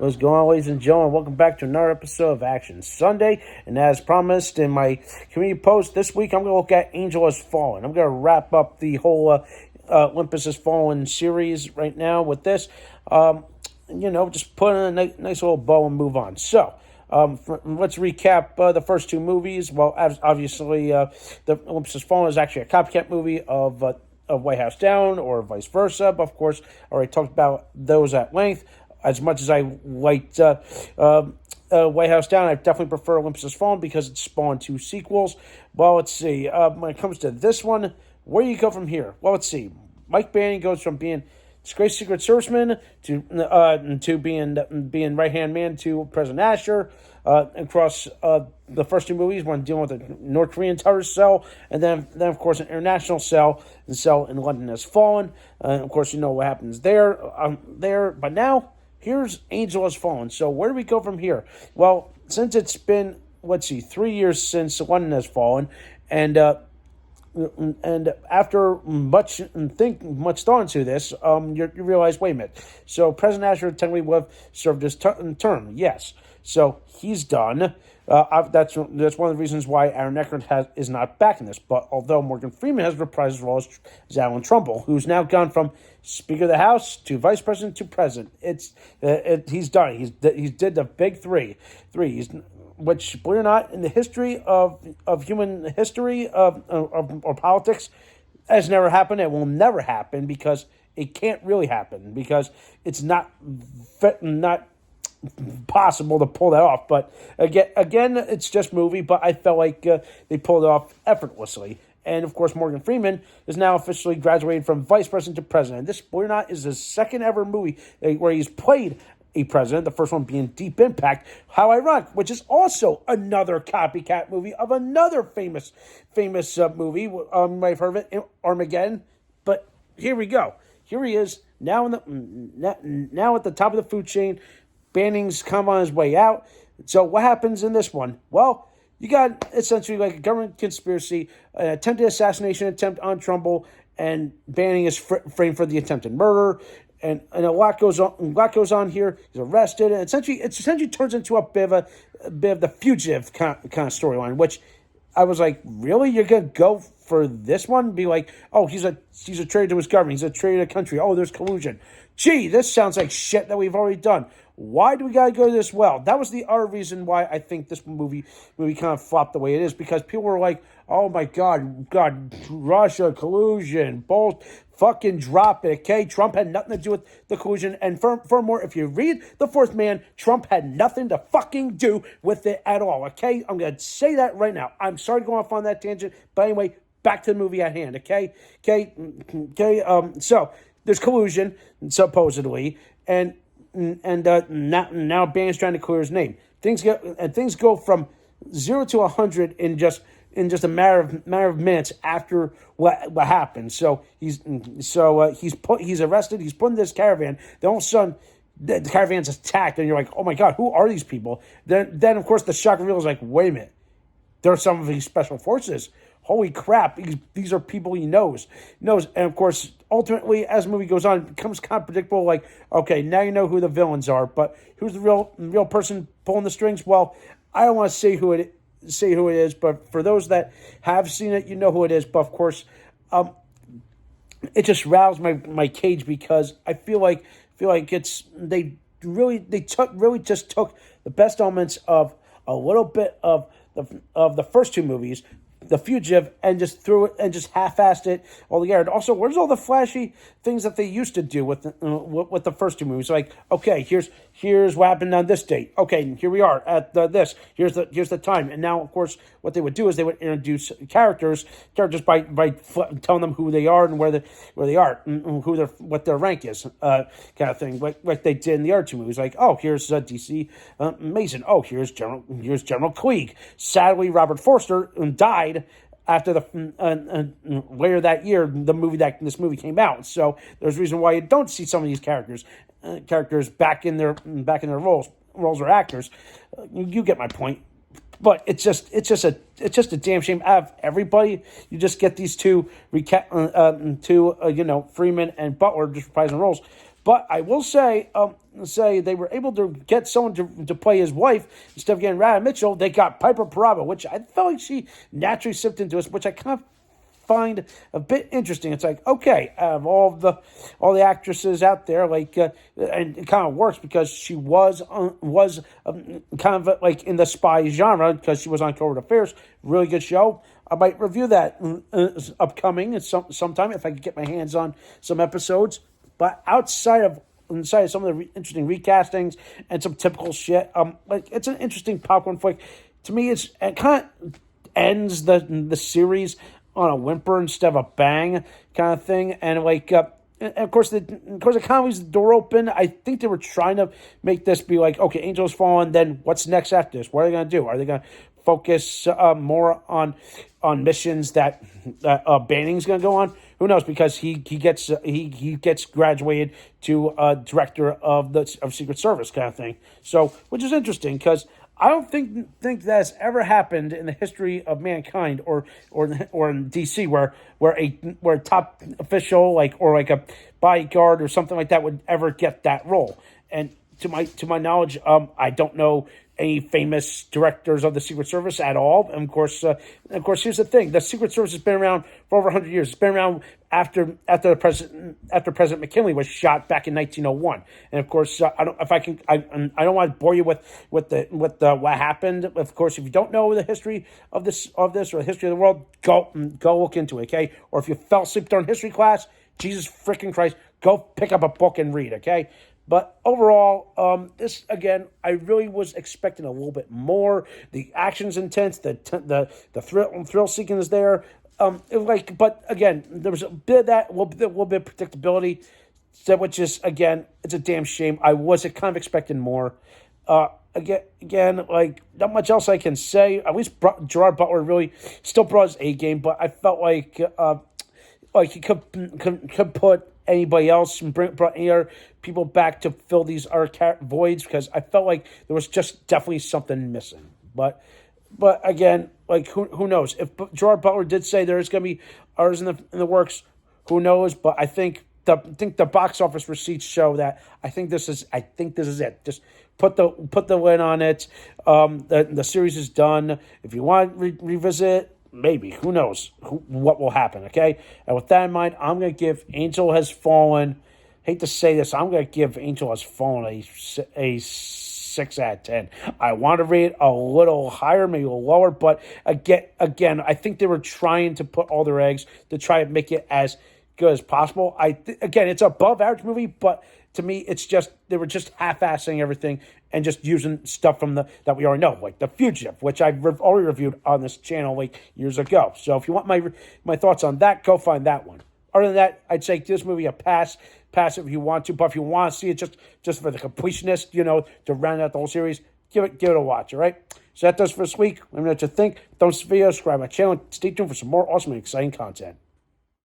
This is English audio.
What's going on, ladies and gentlemen? Welcome back to another episode of Action Sunday. And as promised in my community post this week, I'm going to look at Angel Has Fallen. I'm going to wrap up the whole Olympus Has Fallen series right now with this. Just put in a nice little bow and move on. So, let's recap the first two movies. Well, obviously, the Olympus Has Fallen is actually a copycat movie of White House Down, or vice versa. But of course, I already talked about those at length. As much as I liked White House Down, I definitely prefer Olympus Has Fallen because it spawned two sequels. Well, let's see. When it comes to this one, where do you go from here? Well, let's see. Mike Banning goes from being disgraced Secret Serviceman to being right-hand man to President Asher. Across the first two movies, one dealing with a North Korean terrorist cell, and then of course an international cell. The cell in London Has Fallen. Of course, you know what happens there. But now here's Angel Has Fallen. So where do we go from here? Well, since it's been 3 years since London Has Fallen, and after much thought into this, you realize, wait a minute. So President Asher technically would have served his term, yes. So he's done. That's one of the reasons why Aaron Eckhart is not back in this. But although Morgan Freeman has reprised his role as Alan Trumbull, who's now gone from Speaker of the House to Vice President to President, he's done. He did the big three. Which, believe it or not, in the history of human history or politics, has never happened. It will never happen because it can't really happen because it's not possible to pull that off. But again, it's just movie. But I felt like they pulled it off effortlessly. And of course, Morgan Freeman is now officially graduated from Vice President to President. This, believe it or not, is his second ever movie where he's played a president, the first one being Deep Impact. How ironic, which is also another copycat movie of another famous movie. You might have heard of it, Armageddon. But here we go. Here he is now now at the top of the food chain. Banning's come on his way out. So what happens in this one? Well, you got essentially like a government conspiracy, an attempted assassination attempt on Trumbull, and Banning is framed for the attempted murder. And a lot goes on here. He's arrested, and it essentially turns into a bit of the fugitive kind of storyline. Which I was like, really, you're gonna go for this one? Be like, oh, he's a traitor to his government. He's a traitor to the country. Oh, there's collusion. Gee, this sounds like shit that we've already done. Why do we gotta go this well? That was the other reason why I think this movie kind of flopped the way it is, because people were like, oh my God, Russia, collusion, both. Fucking drop it, okay? Trump had nothing to do with the collusion. And furthermore, if you read The Fourth Man, Trump had nothing to fucking do with it at all, okay? I'm going to say that right now. I'm sorry to go off on that tangent. But anyway, back to the movie at hand, okay? So there's collusion, supposedly. And now Banning's trying to clear his name. Things go from 0 to 100 in just a matter of minutes after what happened. So he's arrested. He's put in this caravan. Then all of a sudden, the caravan's attacked, and you're like, oh my God, who are these people? Then of course the shock reveal is like, wait a minute, they're some of these special forces. Holy crap, these are people he knows. And of course, ultimately, as the movie goes on, it becomes kind of predictable. Like, okay, now you know who the villains are, but who's the real person pulling the strings? Well, I don't want to say who it is, but for those that have seen it, you know who it is. But of course, it just roused my cage, because I feel like they just took the best elements of a little bit of the first two movies, The Fugitive, and just threw it and just half-assed it altogether. And also, where's all the flashy things that they used to do with the first two movies? Like, okay, here's what happened on this date. Okay, here we are at this. Here's the time. And now, of course, what they would do is they would introduce characters by telling them who they are and where they are, and what their rank is, kind of thing. Like they did in the other two movies. Like, oh, here's DC Mason. Oh, here's General Klieg. Sadly, Robert Forster died after later that year, this movie came out. So there's a reason why you don't see some of these characters back in their roles or actors. You get my point. But it's just a damn shame. Out of everybody, you just get these two, Freeman and Butler, just reprising roles. But I will say they were able to get someone to play his wife instead of getting Radha Mitchell. They got Piper Paraba, which I felt like she naturally slipped into us, which I kind of find a bit interesting. It's like, okay, out of all the actresses out there, like, and it kind of works because she was kind of like in the spy genre because she was on Covert Affairs. Really good show. I might review that upcoming sometime if I could get my hands on some episodes. But outside of some of the interesting recastings and some typical shit, like, it's an interesting popcorn flick. To me, it kind of ends the series on a whimper instead of a bang kind of thing, and like, and of course, it kind of leaves the door open. I think they were trying to make this be like, okay, Angel's Fallen, then what's next after this? What are they going to do? Are they going to focus more on missions that Banning's going to go on? Who knows? Because he gets graduated to director of Secret Service kind of thing. So, which is interesting because I don't think that's ever happened in the history of mankind or in DC where a top official or a bodyguard or something like that would ever get that role. And to my knowledge, I don't know any famous directors of the Secret Service at all. And of course, here's the thing: the Secret Service has been around for over 100 years. It's been around after President McKinley was shot back in 1901. And of course, I don't want to bore you with what happened. Of course, if you don't know the history of this or the history of the world, go look into it, okay? Or if you fell asleep during history class, Jesus freaking Christ, go pick up a book and read, okay? But overall, this, again, I really was expecting a little bit more. The action's intense. The thrill seeking is there. But again, there was a bit of that, a little bit of predictability, which is, again, it's a damn shame. I was kind of expecting more. Again, like, not much else I can say. At least Gerard Butler really still brought his A game, but I felt like he could put anybody else and brought any other people back to fill these other voids, because I felt like there was just definitely something missing. But again, like, who knows? If Gerard Butler did say there is going to be others in the works, who knows? But I think the box office receipts show that I think this is it. Just put the win on it. The series is done. If you want to revisit, maybe. Who knows what will happen, okay? And with that in mind, I'm going to give Angel Has Fallen, hate to say this, I'm going to give Angel Has Fallen a 6 out of 10. I want to rate it a little higher, maybe a little lower, but again, I think they were trying to put all their eggs to try to make it as good as possible. Again, it's above average movie, but to me, it's just, they were just half-assing everything and just using stuff from that we already know, like The Fugitive, which I've already reviewed on this channel like years ago. So if you want my thoughts on that, go find that one. Other than that, I'd say give this movie a pass. Pass it if you want to, but if you want to see it just for the completionist, to round out the whole series, give it a watch, all right? So that does for this week. Let me know what you think. Don't forget to subscribe to my channel. Stay tuned for some more awesome and exciting content.